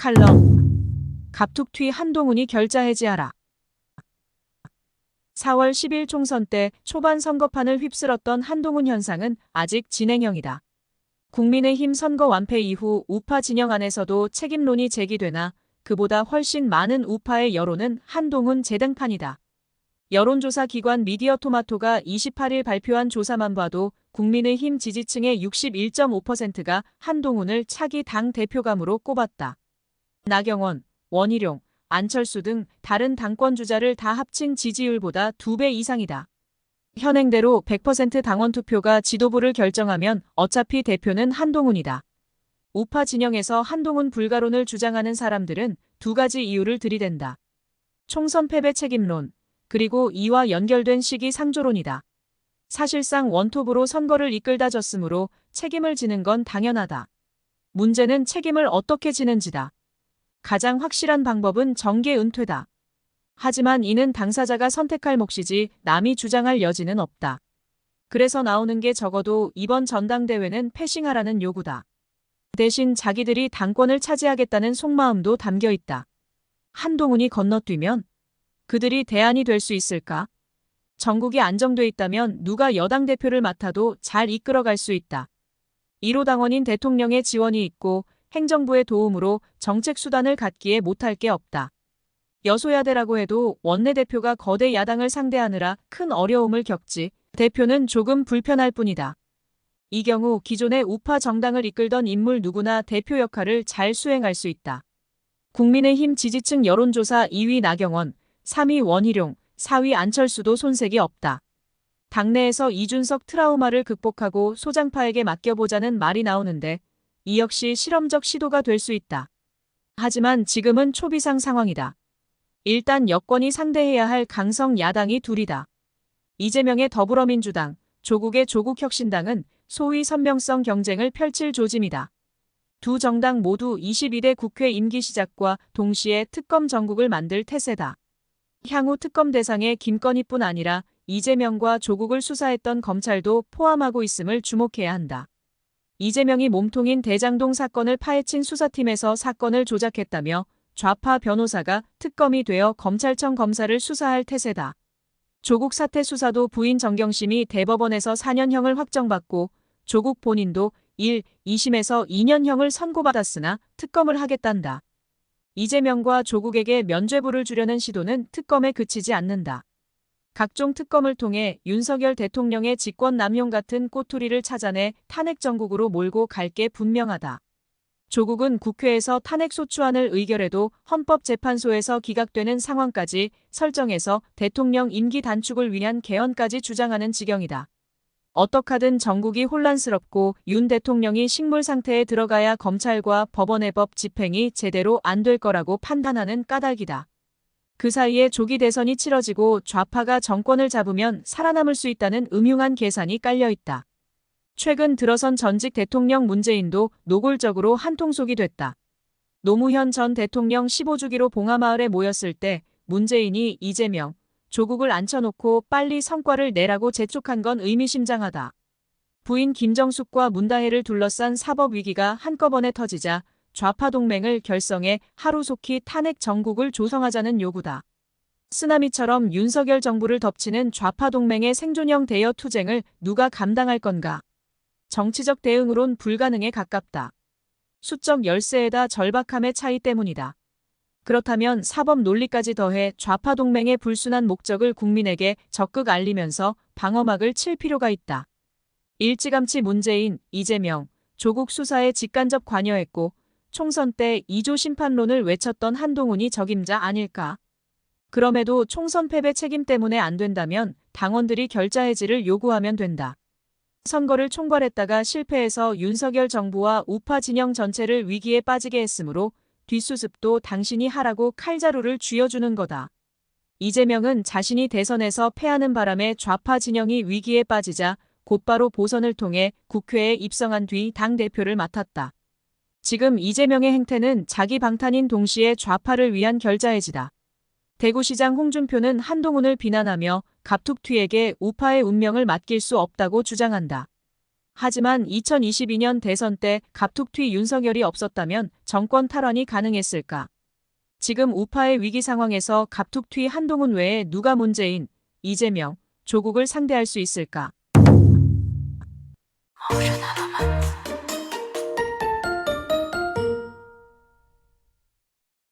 칼럼. 갑툭튀 한동훈이 결자 해지하라. 4월 10일 총선 때 초반 선거판을 휩쓸었던 한동훈 현상은 아직 진행형이다. 국민의힘 선거 완패 이후 우파 진영 안에서도 책임론이 제기되나 그보다 훨씬 많은 우파의 여론은 한동훈 재등판이다. 여론조사 기관 미디어토마토가 28일 발표한 조사만 봐도 국민의힘 지지층의 61.5%가 한동훈을 차기 당 대표감으로 꼽았다. 나경원, 원희룡, 안철수 등 다른 당권 주자를 다 합친 지지율보다 2배 이상이다. 현행대로 100% 당원 투표가 지도부를 결정하면 어차피 대표는 한동훈이다. 우파 진영에서 한동훈 불가론을 주장하는 사람들은 두 가지 이유를 들이댄다. 총선 패배 책임론, 그리고 이와 연결된 시기상조론이다. 사실상 원톱으로 선거를 이끌다 졌으므로 책임을 지는 건 당연하다. 문제는 책임을 어떻게 지는지다. 가장 확실한 방법은 정계 은퇴다. 하지만 이는 당사자가 선택할 몫이지 남이 주장할 여지는 없다. 그래서 나오는 게 적어도 이번 전당대회는 패싱하라는 요구다. 대신 자기들이 당권을 차지하겠다는 속마음도 담겨 있다. 한동훈이 건너뛰면 그들이 대안이 될 수 있을까? 전국이 안정돼 있다면 누가 여당 대표를 맡아도 잘 이끌어갈 수 있다. 1호 당원인 대통령의 지원이 있고 행정부의 도움으로 정책 수단을 갖기에 못할 게 없다. 여소야대라고 해도 원내대표가 거대 야당을 상대하느라 큰 어려움을 겪지 대표는 조금 불편할 뿐이다. 이 경우 기존의 우파 정당을 이끌던 인물 누구나 대표 역할을 잘 수행할 수 있다. 국민의힘 지지층 여론조사 2위 나경원, 3위 원희룡, 4위 안철수도 손색이 없다. 당내에서 이준석 트라우마를 극복하고 소장파에게 맡겨보자는 말이 나오는데 이 역시 실험적 시도가 될 수 있다. 하지만 지금은 초비상 상황이다. 일단 여권이 상대해야 할 강성 야당이 둘이다. 이재명의 더불어민주당, 조국의 조국혁신당은 소위 선명성 경쟁을 펼칠 조짐이다. 두 정당 모두 22대 국회 임기 시작과 동시에 특검 정국을 만들 태세다. 향후 특검 대상에 김건희뿐 아니라 이재명과 조국을 수사했던 검찰도 포함하고 있음을 주목해야 한다. 이재명이 몸통인 대장동 사건을 파헤친 수사팀에서 사건을 조작했다며 좌파 변호사가 특검이 되어 검찰청 검사를 수사할 태세다. 조국 사태 수사도 부인 정경심이 대법원에서 4년형을 확정받고 조국 본인도 1, 2심에서 2년형을 선고받았으나 특검을 하겠단다. 이재명과 조국에게 면죄부를 주려는 시도는 특검에 그치지 않는다. 각종 특검을 통해 윤석열 대통령의 직권 남용 같은 꼬투리를 찾아내 탄핵 정국으로 몰고 갈 게 분명하다. 조국은 국회에서 탄핵소추안을 의결해도 헌법재판소에서 기각되는 상황까지 설정해서 대통령 임기 단축을 위한 개헌까지 주장하는 지경이다. 어떡하든 정국이 혼란스럽고 윤 대통령이 식물 상태에 들어가야 검찰과 법원의 법 집행이 제대로 안 될 거라고 판단하는 까닭이다. 그 사이에 조기 대선이 치러지고 좌파가 정권을 잡으면 살아남을 수 있다는 음흉한 계산이 깔려있다. 최근 들어선 전직 대통령 문재인도 노골적으로 한통속이 됐다. 노무현 전 대통령 15주기로 봉하마을에 모였을 때 문재인이 이재명, 조국을 앉혀놓고 빨리 성과를 내라고 재촉한 건 의미심장하다. 부인 김정숙과 문다혜를 둘러싼 사법위기가 한꺼번에 터지자 좌파 동맹을 결성해 하루속히 탄핵 정국을 조성하자는 요구다. 쓰나미처럼 윤석열 정부를 덮치는 좌파 동맹의 생존형 대여 투쟁을 누가 감당할 건가? 정치적 대응으론 불가능에 가깝다. 수적 열세에다 절박함의 차이 때문이다. 그렇다면 사법 논리까지 더해 좌파 동맹의 불순한 목적을 국민에게 적극 알리면서 방어막을 칠 필요가 있다. 일찌감치 문재인, 이재명, 조국 수사에 직간접 관여했고 총선 때 2조 심판론을 외쳤던 한동훈이 적임자 아닐까? 그럼에도 총선 패배 책임 때문에 안 된다면 당원들이 결자 해지를 요구하면 된다. 선거를 총괄했다가 실패해서 윤석열 정부와 우파 진영 전체를 위기에 빠지게 했으므로 뒷수습도 당신이 하라고 칼자루를 쥐어주는 거다. 이재명은 자신이 대선에서 패하는 바람에 좌파 진영이 위기에 빠지자 곧바로 보선을 통해 국회에 입성한 뒤 당대표를 맡았다. 지금 이재명의 행태는 자기 방탄인 동시에 좌파를 위한 결자해지다. 대구시장 홍준표는 한동훈을 비난하며 갑툭튀에게 우파의 운명을 맡길 수 없다고 주장한다. 하지만 2022년 대선 때 갑툭튀 윤석열이 없었다면 정권 탈환이 가능했을까? 지금 우파의 위기 상황에서 갑툭튀 한동훈 외에 누가 문재인, 이재명, 조국을 상대할 수 있을까? 모르나 너만